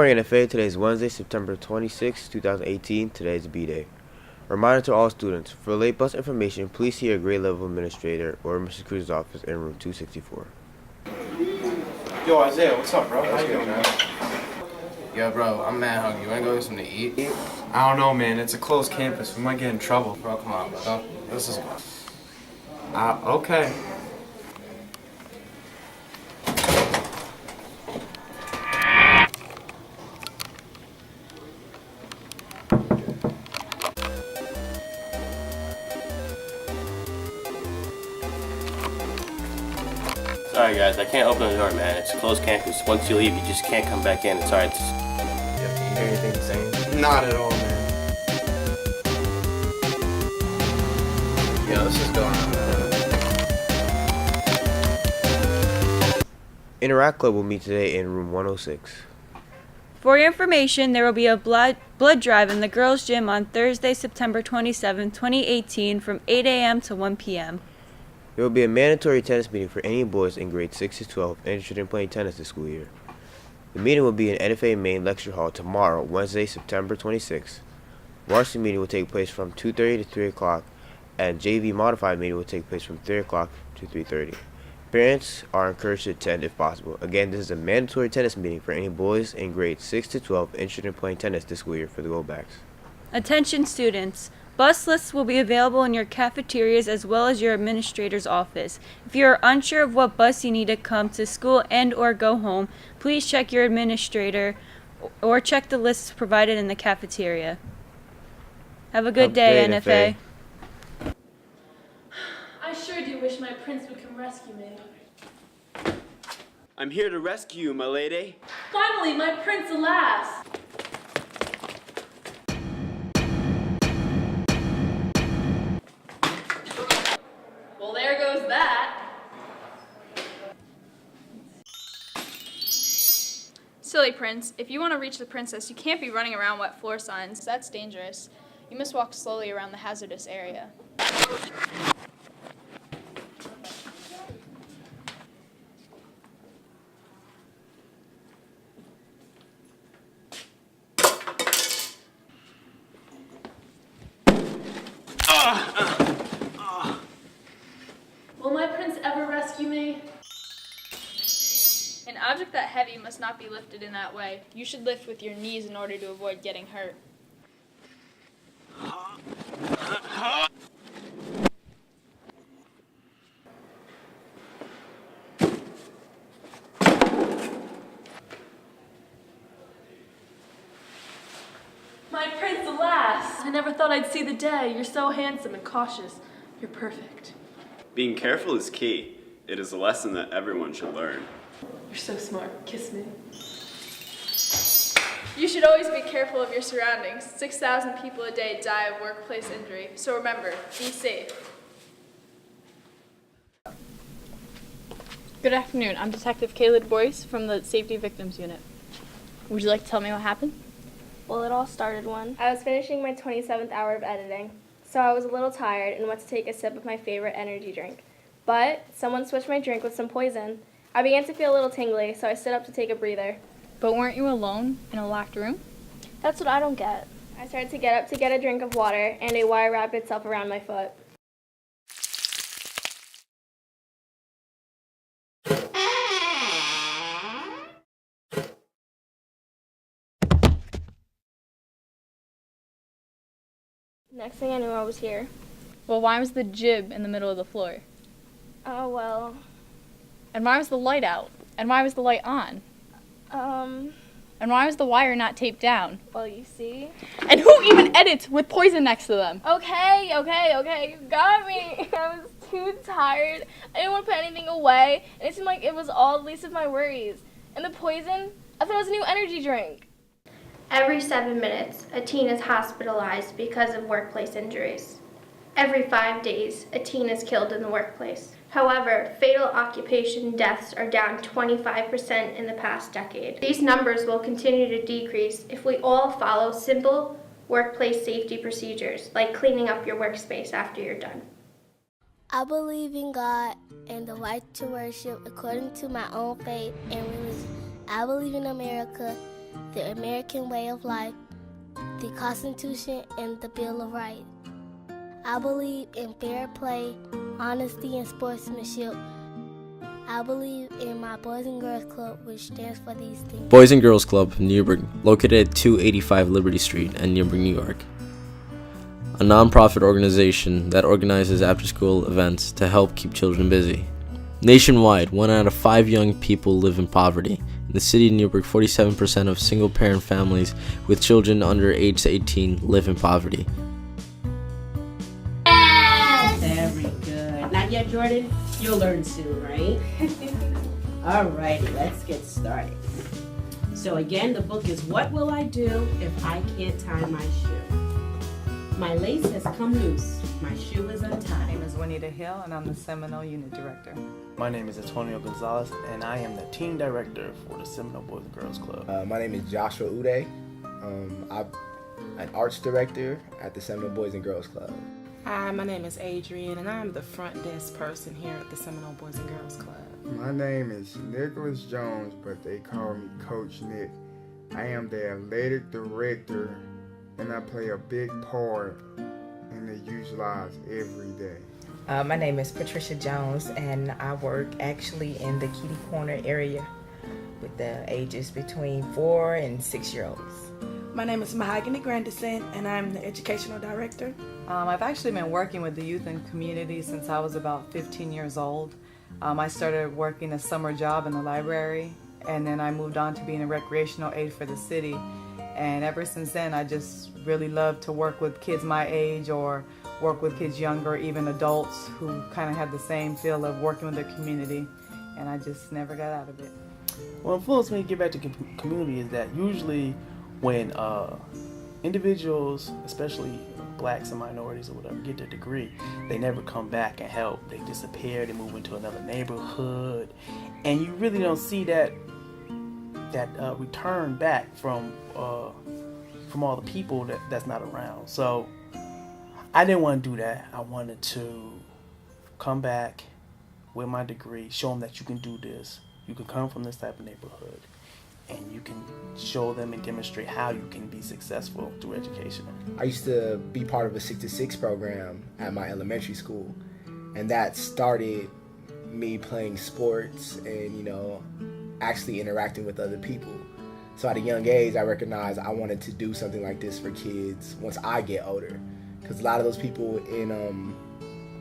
morning, NFA. Today is Wednesday, September 26, 2018. Today is B-Day. Reminder to all students, for late bus information, please see your grade level administrator or Mr. Cruz's office in room 264. Yo, Isaiah, what's up, bro? How you doing, man? Yo, bro, I'm mad hungry. You wanna go get something to eat? I don't know, man. It's a closed campus. We might get in trouble. Bro, come on, bro. This is... Okay. Sorry guys, I can't open the door, man. It's a closed campus. Once you leave, you just can't come back in. It's alright. Yeah, can you hear anything he's saying? Not at all, man. Yo, this is going on. Interact Club will meet today in room 106. For your information, there will be a blood drive in the girls' gym on Thursday, September 27, 2018 from 8 a.m. to 1 p.m. There will be a mandatory tennis meeting for any boys in grades 6 to 12 interested in playing tennis this school year. The meeting will be in NFA Main Lecture Hall tomorrow, Wednesday, September 26. Varsity meeting will take place from 2:30 to 3 o'clock, and JV modified meeting will take place from 3 o'clock to 3:30. Parents are encouraged to attend if possible. Again, this is a mandatory tennis meeting for any boys in grades 6 to 12 interested in playing tennis this school year for the Goldbacks. Attention students. Bus lists will be available in your cafeterias as well as your administrator's office. If you are unsure of what bus you need to come to school and or go home, please check your administrator or check the lists provided in the cafeteria. Have a good day, NFA. I sure do wish my prince would come rescue me. I'm here to rescue you, my lady. Finally, my prince, alas! Well, there goes that. Silly prince, if you want to reach the princess, you can't be running around wet floor signs. That's dangerous. You must walk slowly around the hazardous area. Will my prince ever rescue me? An object that heavy must not be lifted in that way. You should lift with your knees in order to avoid getting hurt. My prince, alas! I never thought I'd see the day. You're so handsome and cautious. You're perfect. Being careful is key. It is a lesson that everyone should learn. You're so smart. Kiss me. You should always be careful of your surroundings. 6,000 people a day die of workplace injury. So remember, be safe. Good afternoon. I'm Detective Caleb Boyce from the Safety Victims Unit. Would you like to tell me what happened? Well, it all started when I was finishing my 27th hour of editing, so I was a little tired and went to take a sip of my favorite energy drink. But someone switched my drink with some poison. I began to feel a little tingly, so I stood up to take a breather. But weren't you alone in a locked room? That's what I don't get. I started to get up to get a drink of water, and a wire wrapped itself around my foot. Next thing I knew, I was here. Well, why was the jib in the middle of the floor? Oh, well. And why was the light out? And why was the light on? And why was the wire not taped down? Well, you see. And who even edits with poison next to them? Okay, you got me. I was too tired. I didn't want to put anything away, and it seemed like it was all the least of my worries. And the poison? I thought it was a new energy drink. Every 7 minutes, a teen is hospitalized because of workplace injuries. Every 5 days, a teen is killed in the workplace. However, fatal occupation deaths are down 25% in the past decade. These numbers will continue to decrease if we all follow simple workplace safety procedures, like cleaning up your workspace after you're done. I believe in God and the right to worship according to my own faith and religion. I believe in America the American way of life, the Constitution, and the Bill of Rights. I believe in fair play, honesty, and sportsmanship. I believe in my Boys and Girls Club, which stands for these things. Boys and Girls Club, Newburgh, located at 285 Liberty Street in Newburgh, New York. A non-profit organization that organizes after-school events to help keep children busy. Nationwide, 1 out of 5 young people live in poverty. In the city of Newburgh, 47% of single-parent families with children under age 18 live in poverty. Very good. Not yet, Jordan? You'll learn soon, right? Alrighty, let's get started. So again, the book is What Will I Do If I Can't Tie My Shoe? My lace has come loose. My shoe is untied. My name is Juanita Hill, and I'm the Seminole Unit Director. My name is Antonio Gonzalez, and I am the Team Director for the Seminole Boys and Girls Club. My name is Joshua Uday. I'm an Arts Director at the Seminole Boys and Girls Club. Hi, my name is Adrian, and I'm the front desk person here at the Seminole Boys and Girls Club. My name is Nicholas Jones, but they call me Coach Nick. I am the athletic director, and I play a big part in the youth lives every day. My name is Patricia Jones, and I work actually in the Kitty Corner area with the ages between 4 and 6 year olds. My name is Mahogany Grandison, and I'm the educational director. I've actually been working with the youth and community since I was about 15 years old. I started working a summer job in the library, and then I moved on to being a recreational aide for the city. And ever since then, I just really love to work with kids my age or work with kids younger, even adults who kind of have the same feel of working with the community. And I just never got out of it. What influenced me to get back to community is that usually when individuals, especially blacks and minorities or whatever, get their degree, they never come back and help. They disappear, they move into another neighborhood, and you really don't see that return back from all the people that's not around. So I didn't want to do that. I wanted to come back with my degree, show them that you can do this. You can come from this type of neighborhood, and you can show them and demonstrate how you can be successful through education. I used to be part of a 6 to 6 program at my elementary school, and that started me playing sports and, actually interacting with other people. So at a young age, I recognized I wanted to do something like this for kids once I get older, because a lot of those people in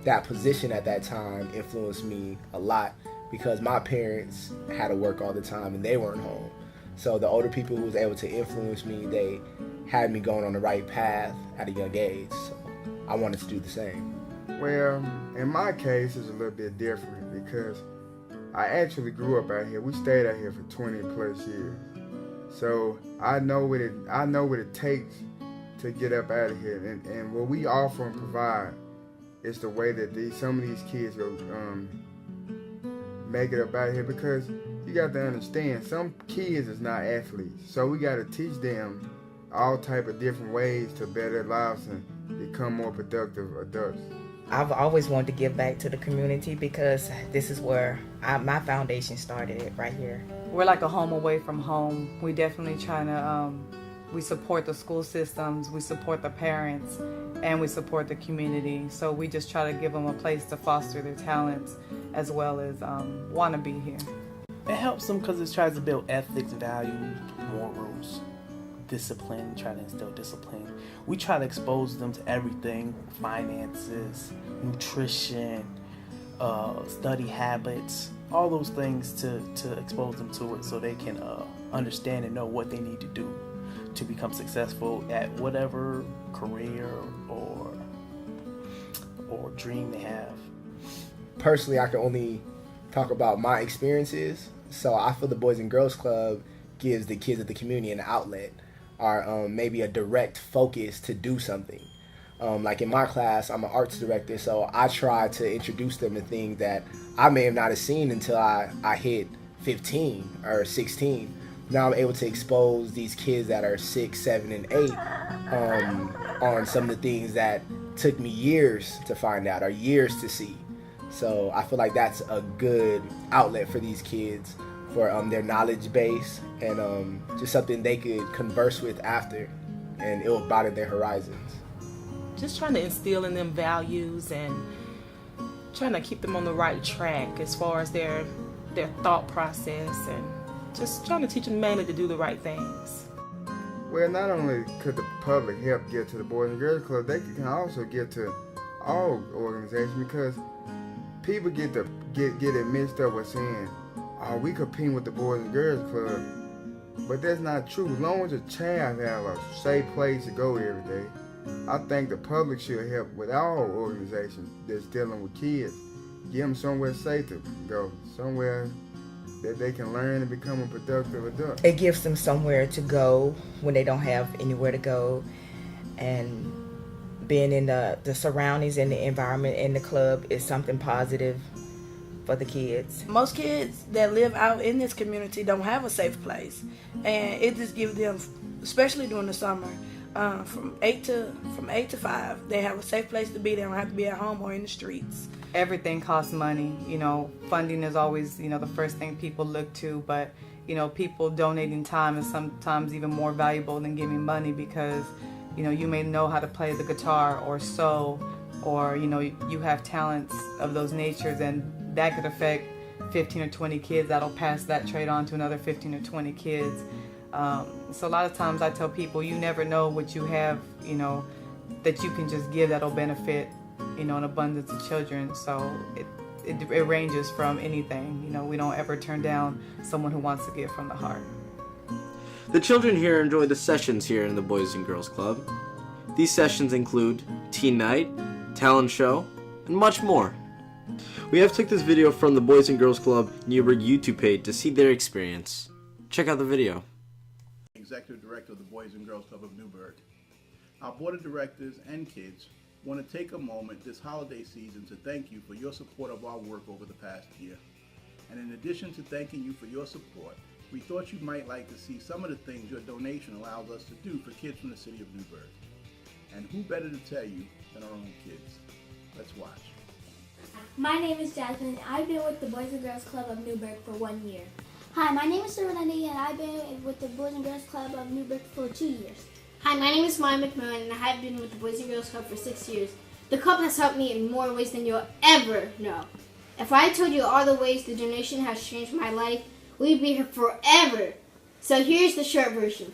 that position at that time influenced me a lot, because my parents had to work all the time and they weren't home. So the older people who was able to influence me, they had me going on the right path at a young age. So I wanted to do the same. Well, in my case, it's a little bit different because I actually grew up out here. We stayed out here for 20 plus years. So I know what it takes to get up out of here. And what we offer and provide is the way that some of these kids will make it up out here, because you got to understand, some kids is not athletes. So we got to teach them all type of different ways to better their lives and become more productive adults. I've always wanted to give back to the community because this is where my foundation started, right here. We're like a home away from home. We definitely try to, we support the school systems, we support the parents, and we support the community. So we just try to give them a place to foster their talents as well as want to be here. It helps them because it tries to build ethics, values, morals, discipline, try to instill discipline. We try to expose them to everything: finances, nutrition, study habits, all those things to expose them to it so they can understand and know what they need to do to become successful at whatever career or dream they have. Personally, I can only talk about my experiences. So I feel the Boys and Girls Club gives the kids of the community an outlet, or maybe a direct focus to do something. Like in my class, I'm an arts director, so I try to introduce them to things that I may have not have seen until I hit 15 or 16. Now I'm able to expose these kids that are 6, 7, and 8 on some of the things that took me years to find out or years to see. So I feel like that's a good outlet for these kids for their knowledge base and just something they could converse with after, and it will broaden their horizons. Just trying to instill in them values and trying to keep them on the right track as far as their thought process, and just trying to teach them mainly to do the right things. Well, not only could the public help get to the Boys and Girls Club, they can also get to all organizations, because people get it mixed up with saying, "Oh, we competing with the Boys and Girls Club," but that's not true. As long as a child have a safe place to go every day, I think the public should help with all organizations that's dealing with kids. Give them somewhere safe to go, somewhere that they can learn and become a productive adult. It gives them somewhere to go when they don't have anywhere to go, and being in the surroundings and the environment in the club is something positive for the kids. Most kids that live out in this community don't have a safe place, and it just gives them, especially during the summer, from 8 to 5, they have a safe place to be. They don't have to be at home or in the streets. Everything costs money. Funding is always, the first thing people look to, but, people donating time is sometimes even more valuable than giving money, because, you may know how to play the guitar or sew, or, you have talents of those natures, and that could affect 15 or 20 kids that'll pass that trade on to another 15 or 20 kids. So a lot of times I tell people, you never know what you have, that you can just give that'll benefit, an abundance of children. So it ranges from anything. We don't ever turn down someone who wants to give from the heart. The children here enjoy the sessions here in the Boys and Girls Club. These sessions include teen night, talent show, and much more. We have took this video from the Boys and Girls Club Newburgh YouTube page to see their experience. Check out the video. Executive Director of the Boys and Girls Club of Newburgh. Our Board of Directors and kids want to take a moment this holiday season to thank you for your support of our work over the past year. And in addition to thanking you for your support, we thought you might like to see some of the things your donation allows us to do for kids from the city of Newburgh. And who better to tell you than our own kids? Let's watch. My name is Jasmine. I've been with the Boys and Girls Club of Newburgh for 1 year. Hi, my name is Serenity, and I've been with the Boys and Girls Club of Newburgh for 2 years. Hi, my name is Maya McMillan, and I have been with the Boys and Girls Club for 6 years. The club has helped me in more ways than you'll ever know. If I told you all the ways the donation has changed my life, we'd be here forever. So here's the short version.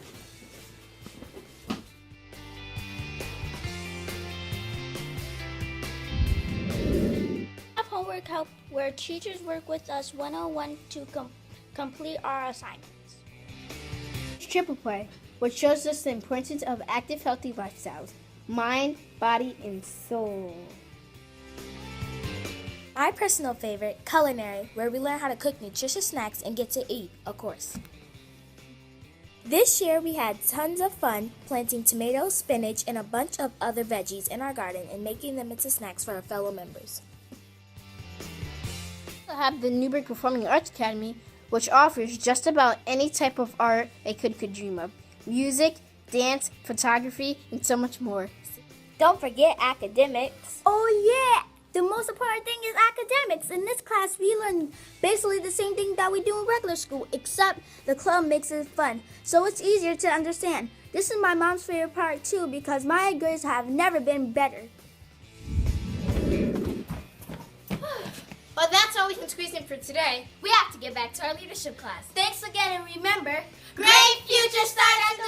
Homework help where teachers work with us one-on-one to complete our assignments. Triple Play, which shows us the importance of active, healthy lifestyles, mind, body, and soul. My personal favorite, Culinary, where we learn how to cook nutritious snacks and get to eat, of course. This year we had tons of fun planting tomatoes, spinach, and a bunch of other veggies in our garden and making them into snacks for our fellow members. We have the Newburgh Performing Arts Academy, which offers just about any type of art a kid could dream of. Music, dance, photography, and so much more. Don't forget academics. Oh yeah! The most important thing is academics. In this class, we learn basically the same thing that we do in regular school, except the club makes it fun, so it's easier to understand. This is my mom's favorite part too, because my grades have never been better. Well, that's all we can squeeze in for today. We have to get back to our leadership class. Thanks again, and remember, great future start at the